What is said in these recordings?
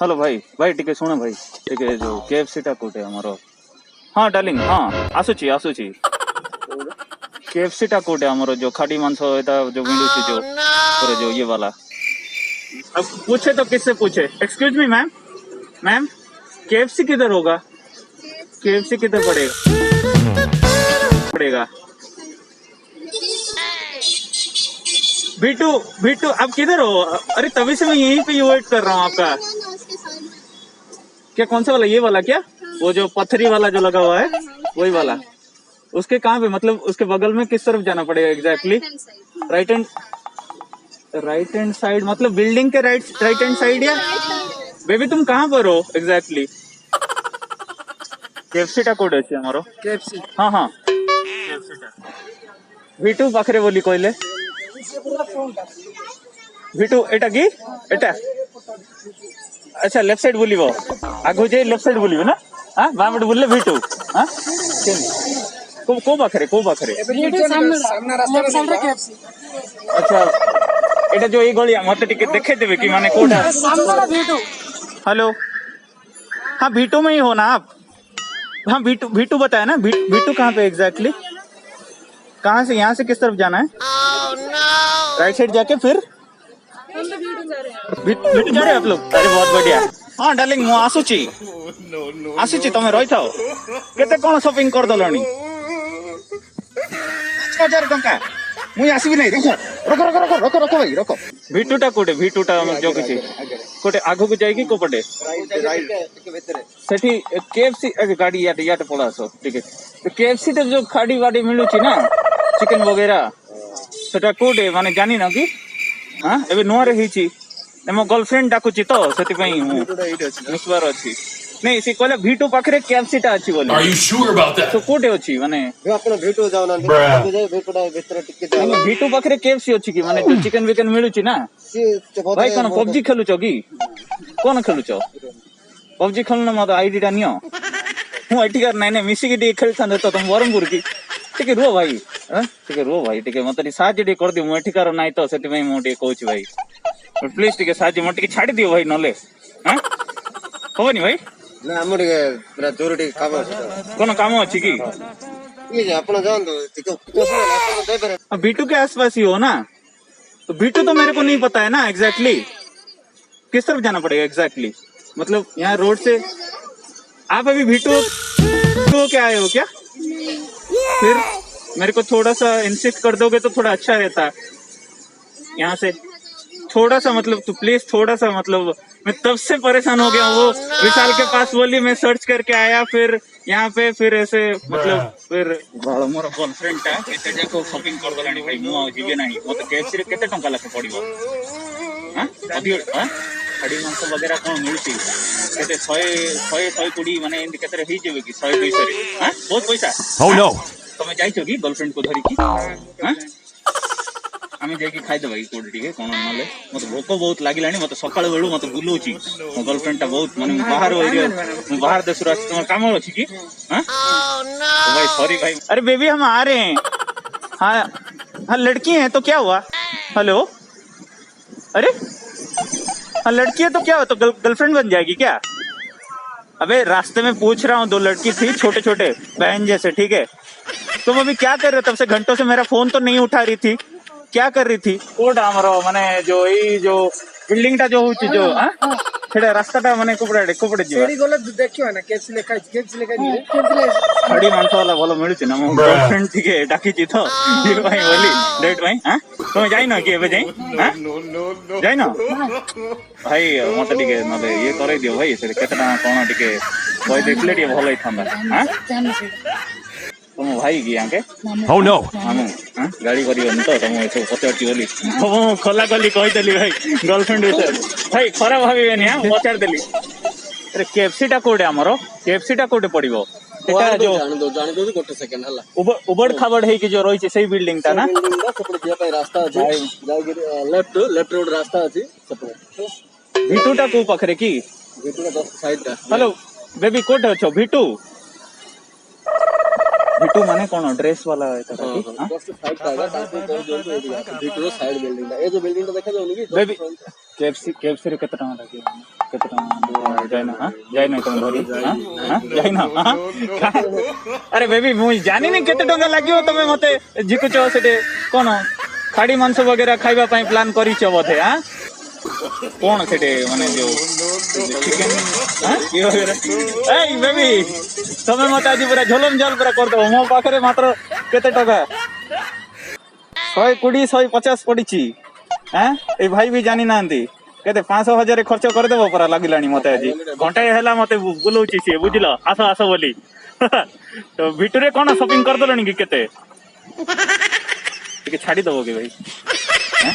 hello भाई भाई टिके शुण भाई टिके जो केएफसी टा कोटे हमरो हाँ डार्लिंग हाँ आसुची आसुची केएफसी टा कोटे हमरो जो खाड़ी मांस एटा जो मिलुची जो पूरे जो ये वाला अब पूछे तो किससे पूछे excuse me ma'am ma'am KFC किधर होगा केएफसी किधर पड़ेगा भीटू भीटू आप किधर हो अरे तभी से मैं यहीं पे वेट कर रहा हूँ आपका क्या कौन सा वाला ये वाला क्या वो जो पत्थरी वाला जो लगा हुआ है वही वाला उसके कहाँ पे मतलब उसके बगल में किस तरफ जाना पड़ेगा एग्जैक्टली राइट हैंड साइड मतलब बिल्डिंग के राइट हैंड साइड या बेबी तुम कहाँ पर हो एग्जैक्टली केएफसी टा कोड अच्छी हमारो केएफसी हाँ हाँ भीटू पाखरे बोली कोइले भीटू एटा की एटा अच्छा लेफ्ट साइड बोलिबो आगो जे लेफ्ट साइड बोलिबो ना हां बामड बोलले भीटू हां को पाखरे सामने रास्ता में केएफसी अच्छा एटा जो ए गलिया मते टिके देखे देबे कि माने कोटा सामने भीटू हेलो हां भीटू में ही हो ना आप हाँ भीटू बताया ना भीटू कहाँ पे एग्जैक्टली कहाँ से यहाँ से किस तरफ जाना है राइट साइड जाके फिर भीटू जा रहे आप लोग अरे बहुत बढ़िया हाँ डार्लिंग मु आसुची तमे रही थाओ केते कोन शॉपिंग कर दलणी 5000 टंका मुई आसीबी नहीं रखो भाई रखो भीटूटा कोटे भीटूटा जो किछि कोटे आगो को जाएगी को पटे सेठी केएफसी गाड़ी याटे पळासो ठीक है तो केएफसी तो जो खाड़ी वाड़ी मिलुची ना चिकन वगैरह सेटा कोटे माने जानी ना कि हां एबे नुआ रे हिची एमो गर्लफ्रेंड डाकुची तो सेति पई हूं मिसवार अछि नहीं सी कहले भीटू पाखरे केएफसी टा अछि बोले are you sure about that तो कोटे अछि माने आपण भीटू जाउ ना भीटूटा भीतर टिके जाउ भीटू पाखरे केएफसी अछि कि माने जो चिकन विकन मिलुची ना भाई कोन पबजी खेलु छ कि कोन खेलु छ पबजी खेलना मत आईडी टा नियो हूं एटिकार नाही मिसी के डी खेलथन तो तुम बरमपुर की टिके रो भाई टिके रो भाई टिके मत साज डी कर दि मु एटिकार नाही तो सेति पई मु टी कहूची भाई प्लीज टिके साज मत टिके छाडी दियो भाई नले हां होबनी भाई ना हमर के पूरा जोरटी काम अछि कोन काम अछि की ये जे आपण जान दो टिके बीटू के आसपास ही हो ना तो बीटू तो मेरे को नहीं पता है ना एग्जैक्टली किस तरफ जाना पड़ेगा एग्जैक्टली मतलब यहाँ रोड से आप अभी भीटू तो क्या आए हो क्या फिर मेरे को थोड़ा सा इंसिस्ट कर दोगे तो थोड़ा अच्छा रहता यहाँ से थोड़ा सा मतलब तो प्लीज थोड़ा सा मतलब मैं तब से परेशान हो गया हूँ वो विशाल के पास बोली मैं सर्च करके आया फिर यहाँ पे फिर ऐसे मतलब फिर मोर गर्लफ्रेंड टा केते जाको शॉपिंग कर गलानी भाई मु जीवे नाही मते केएफसी रे केते टंका लाख पड़िबो हां अभी हां खाड़ी मांस वगैरह कोन मिलती केते 100 कोडी माने एंड केते रे ही जेबे कि 100 200 रे हां बहुत पैसा ओह नो तमे जाइछो कि गर्लफ्रेंड को धरि कि हां आमे जाई कि खाइ दबाई कोडी टिके कोन नले मते भोक बहुत लागिलानी मते सकाळ बेलु मते बुलोची मो गर्लफ्रेंड टा बहुत माने बाहर एरिया बाहर देश रा तुम काम अछि कि हां तो भाई सॉरी भाई अरे बेबी हम आ रहे हैं हाँ हाँ लड़की है तो क्या हुआ हेलो अरे हाँ लड़की है तो क्या हुआ तो गर्लफ्रेंड बन जाएगी क्या अबे रास्ते में पूछ रहा हूँ दो लड़की थी छोटे छोटे बहन जैसे ठीक है तुम अभी क्या कर रहे हो तब से घंटों से मेरा फोन तो नहीं उठा रही थी क्या कर रही थी कोड हमरो माने जो ई जो बिल्डिंग टा जो होची जो हां छेड़ा रास्ता टा माने कोपड़े जीवा सेडी गले देखियो ना केएफसी लेखा खड़ी मांस वाला भलो मिलुची ना मो गर्लफ्रेंड थिके डाकी छी तो ये भाई बोली डेट भाई हां तुम जाई ना कि एबे जाई हां नो जाई ना भाई मते टिके नले ये करे दियो भाई से केतना कोन टिके कोई देखले टिके भलो थांदा हां तुम भाई की आके ओह नो हम गाड़ी करियो तो तुम ऐसे पचारती बोली हम खोला गली कहि देली भाई गर्लफ्रेंड भाई खराब भाबिबेनी हां पचार देली अरे केएफसी टा कोडे हमरो केएफसी टा कोडे पड़िबो एटा जो जान दो गोटे सेकंड हला उबड़ खाबड़ है कि जो रही छै सही बिल्डिंग ता ना सपड़े जे पे रास्ता अछि जाई लेफ्ट रोड रास्ता अछि सपड़े भीटू टा को पखरे की भीटू का साइड टा हेलो बेबी कोड अछो भीटू भीटू माने कौन ड्रेस वाला है का की हां साइड का ताकि जो भीटू साइड बिल्डिंग ए जो बिल्डिंग तो देखा जाउनी की बेबी केएफसी रे केतना लागे केतना जाइना हाँ जाइना तुम धरी हाँ हाँ जाइना हाँ अरे बेबी मुई जानी नहीं केते टंका लागियो तमे मते झिकुच सेटे कोन खाड़ी मांस वगैरह खाइबा पई प्लान करिछ बोधे हाँ कोन सेटे माने जो चिकन हाँ ये वगैरह ए बेबी तमे मते आज पूरा झोलम झोल पूरा कर दो मो पाखरे मात्र केते टका 120 150 पड़ीची हाँ ए भाई भी जानी नांती केते 500,000 खर्च कर देबो परा लागिलानी मते आज घंटा हेला मते बुलौची से बुझिलो आसो आसो बोली तो भिटरे कोन शॉपिंग कर दलनी कि केते टिके छाड़ी दबो के भाई हैं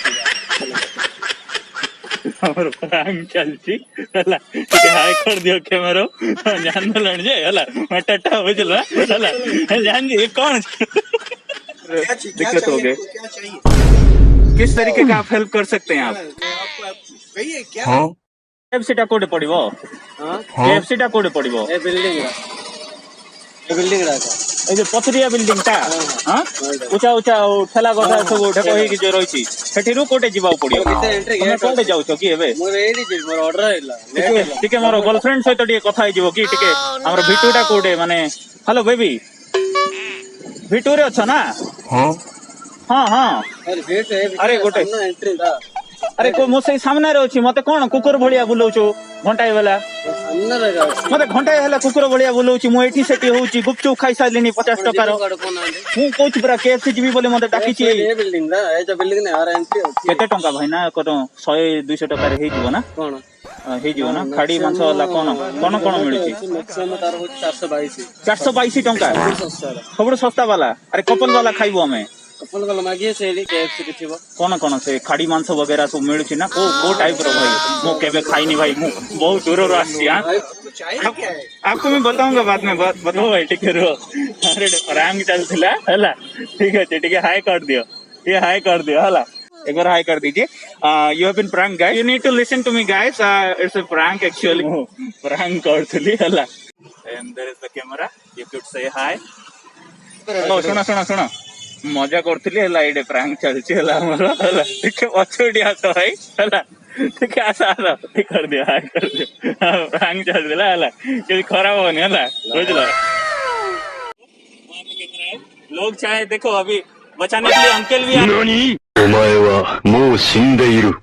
हमर प्रांग चलची हला टिके हाय कर दियो कैमरा जान दलन जे हला मटटा बुझलो हला जान जी कौन दिक्कत हो गए किस तरीके का आप हेल्प कर सकते हैं आप क्या KFC टा कोडे पड़िबो KFC टा कोडे पड़िबो ए बिल्डिंग राजा ए जो पथरिया बिल्डिंग टा हां ऊंचा ऊंचा ठेला गठा सब ढको होई कि जो रहिछि सेठिरु कोटे जिबाउ पड़ियो तुमे कोडे जाउ छ कि एबे मोर एडी जे मोर ऑर्डर हैला टिके मोर गर्लफ्रेंड सहित टिके कथा होई जिवो कि टिके हमर भिटुटा कोडे माने हेलो बेबी भिटु रे छ ना हां हां हां अरे भेट है अरे गोटे एंट्री दा अरे को मो सही सामने रे अछि मते कोन कुकुर भलिया बुलौछु घंटाई वाला सामने रे मते घंटाई हला कुकुर भलिया बुलौछि मो एठी सेठी होउछि गुपचुप खाइ सालिनी 50 टका रो मु कोच पूरा KFC जीबी बोले मते डाकिछि ए बिल्डिंग दा ए जो बिल्डिंग ने आर एंट्री केते टका भाइना कोन 100 200 टका रे हे जीवो ना कोन हे जीवो ना खाड़ी मांस वाला कोन कोन मिलुछि मैक्सिमम तार हो 422 टका सबरो सस्ता वाला अरे कपल वाला खाइबो हमें कपल वाला मागिए से KFC के थिबो कोन से खाड़ी मांस वगैरह सब मिलुछि ना को टाइप रो भाई मो केबे खाइनी भाई मु बहुत दूर रो आसी हां आपको मैं बताऊंगा बाद में बताओ भाई ठीक है रो अरे रैंक चलथिला हला ठीक है ठीक है हाई कर दियो ये हाई कर दियो हला एक बार हाई कर दीजिए you have been prank guys you need to listen to me guys it's a prank actually prank करथली हला and there is the camera you could say hi ओ सुना सुना सुना मजा करथली हला एडे प्रैंक चलछि हला हमरो हला ठीक है पछोडी आसो भाई हला ठीक है आसा आसा ठीक कर दिया हाय कर दिया प्रैंक चल दिला हला कि खराब होने हला बुझलो लोग चाहे देखो अभी बचाने के लिए अंकल भी 何お前はもう死んでいる。